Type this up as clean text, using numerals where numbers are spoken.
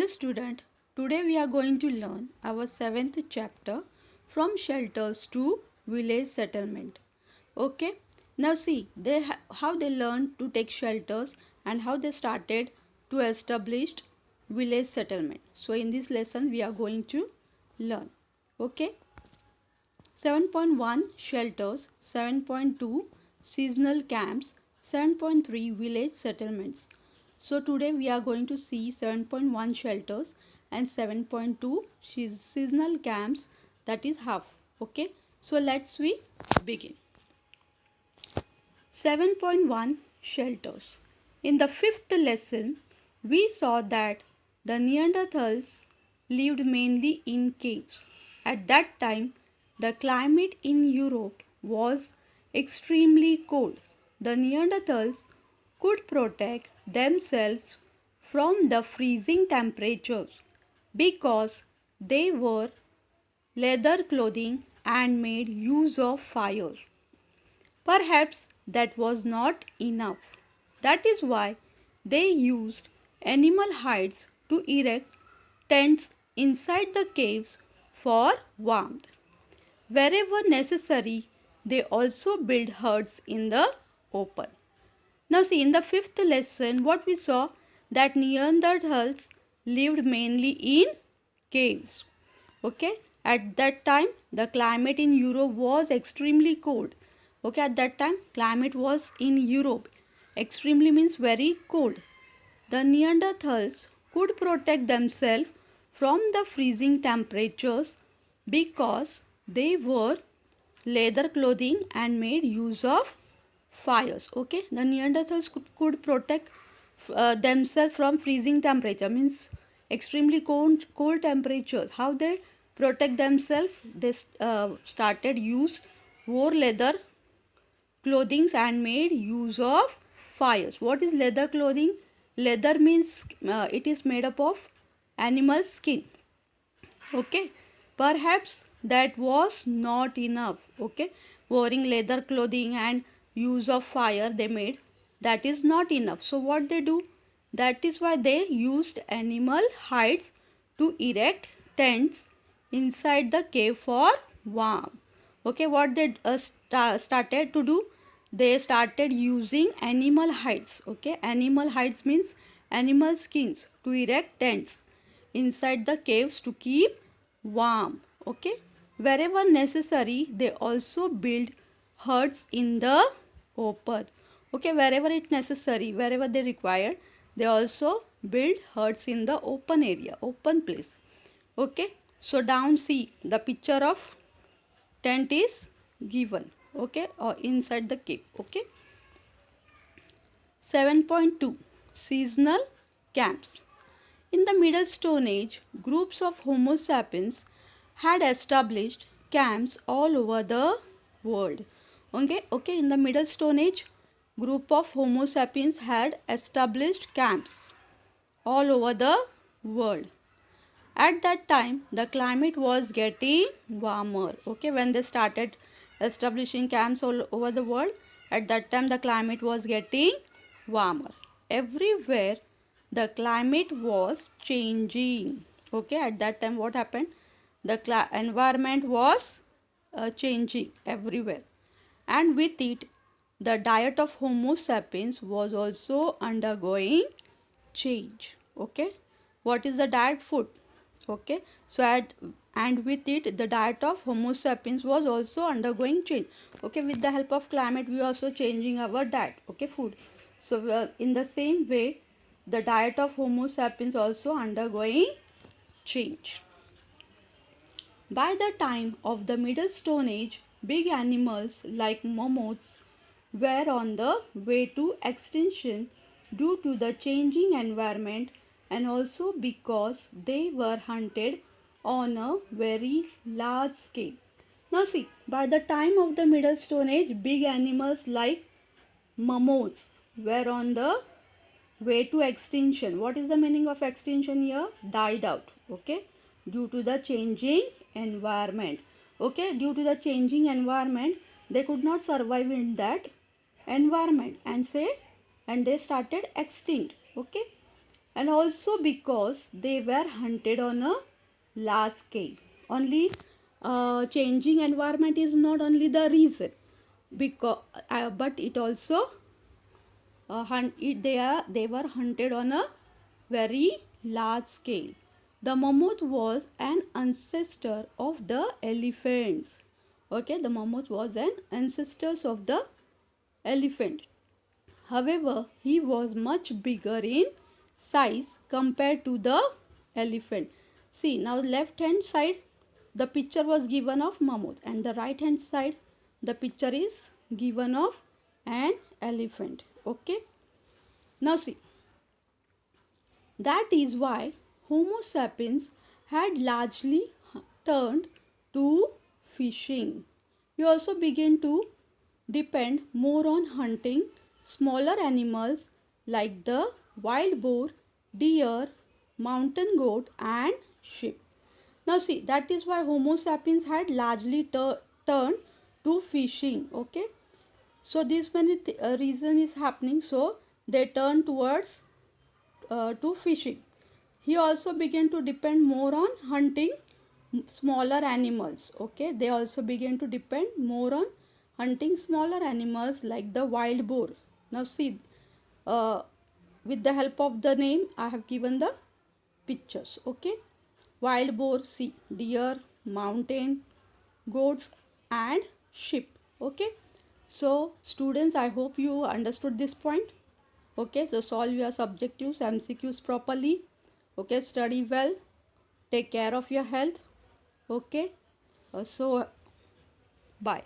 Hello student, today we are going to learn our 7th chapter from shelters to village settlement. Okay, now see how they learned to take shelters and how they started to establish village settlement. So in this lesson we are going to learn. Okay, 7.1 shelters, 7.2 seasonal camps, 7.3 village settlements. So today we are going to see 7.1 shelters and 7.2 seasonal camps, that is half. Okay, so let's we begin. 7.1 shelters. In the fifth lesson, we saw that the Neanderthals lived mainly in caves. At that time, the climate in Europe was extremely cold. The Neanderthals could protect themselves from the freezing temperatures because they wore leather clothing and made use of fires. Perhaps that was not enough. That is why they used animal hides to erect tents inside the caves for warmth. Wherever necessary, they also built huts in the open. Now see, in the fifth lesson, what we saw, that Neanderthals lived mainly in caves. Okay, at that time the climate in Europe was extremely cold. Okay, at that time climate was in Europe extremely means very cold. The Neanderthals could protect themselves from the freezing temperatures because they wore leather clothing and made use of fires. Okay, the Neanderthals could protect themselves from freezing temperature, means extremely cold temperatures. How they protect themselves? They started use wore leather clothing and made use of fires. What is leather clothing? Leather means it is made up of animal skin. Okay, perhaps that was not enough. Okay, wearing leather clothing and use of fire they made, that is not enough. So what they do, that is why they used animal hides to erect tents inside the cave for warmth. Okay, what they started to do, they started using animal hides. Okay, animal hides means animal skins to erect tents inside the caves to keep warm. Okay, wherever necessary they also build huts in the open. Okay, wherever it necessary, wherever they require, they also build huts in the open area, open place. Okay, so down see the picture of tent is given. Okay, or inside the cave. Okay, 7.2 seasonal camps. In the Middle Stone Age, groups of Homo sapiens had established camps all over the world. Okay, in the Middle Stone Age, group of Homo sapiens had established camps all over the world. At that time, the climate was getting warmer. Okay, when they started establishing camps all over the world, at that time the climate was getting warmer. Everywhere the climate was changing. Okay, at that time what happened? The environment was changing everywhere, and with it the diet of Homo sapiens was also undergoing change. Okay, what is the diet? Food. Okay, so and with it the diet of Homo sapiens was also undergoing change. Okay, with the help of climate we are also changing our diet. Okay, food. So in the same way the diet of Homo sapiens also undergoing change. By the time of the Middle Stone Age, big animals like mammoths were on the way to extinction due to the changing environment and also because they were hunted on a very large scale. Now see, by the time of the Middle Stone Age, big animals like mammoths were on the way to extinction. What is the meaning of extinction here? Died out. Okay, due to the changing environment. Okay, due to the changing environment they could not survive in that environment and they started extinct. Okay, and also because they were hunted on a large scale. Only changing environment is not only the reason, because but it also they were hunted on a very large scale. The mammoth was an ancestor of the elephants. Okay, the mammoth was an ancestor of the elephant. However, he was much bigger in size compared to the elephant. See, now left hand side the picture was given of mammoth, and the right hand side the picture is given of an elephant. Okay. Now see, that is why Homo sapiens had largely turned to fishing. We also begin to depend more on hunting smaller animals like the wild boar, deer, mountain goat, and sheep. Now see, that is why Homo sapiens had largely turned to fishing. Okay, so this many reason is happening, so they turn towards to fishing. He also began to depend more on hunting smaller animals. Okay, they also began to depend more on hunting smaller animals like the wild boar. Now see, uh, with the help of the name I have given the pictures. Okay, wild boar, see, deer, mountain goats, and sheep. Okay, so students, I hope you understood this point. Okay, so solve your subjectives, MCQs properly. Okay, study well, take care of your health. Okay, so bye.